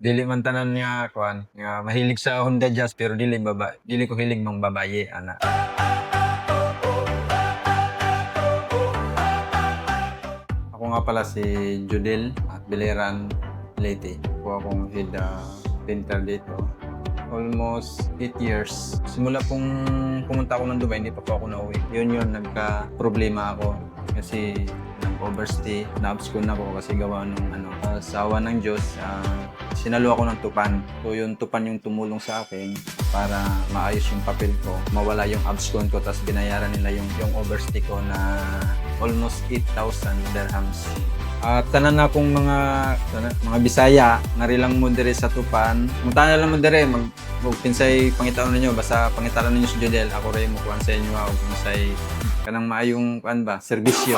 Dili man tanan nga kuan, nga mahilig sa Honda Jazz pero dili ko hilig mang babaye ana. Ako nga pala si Judel at Bileran Leyte. Ako akong head painter dito. Almost 8 years. Simula pong pumunta ako ng Dubai, hindi pa po ako nauwi. Yun, nagka-problema ako. Kasi nag-overstay, na-abscond ako kasi gawa nung sa awa ng Diyos, sinalo ako ng tupan. So yung tupan yung tumulong sa akin para maayos yung papel ko, mawala yung abscond ko, tapos binayaran nila yung overstay ko na almost 8,000 dirhams. At tanan na akong mga Bisaya, narilang mo dire sa tupan. Munta na lang mo dire, magpinsay pangitaon ninyo, basta pangitaon ninyo si Jodel, ako rin mo kuhan sa inyo, kung say kanang maayong kuan ba, serbisyo.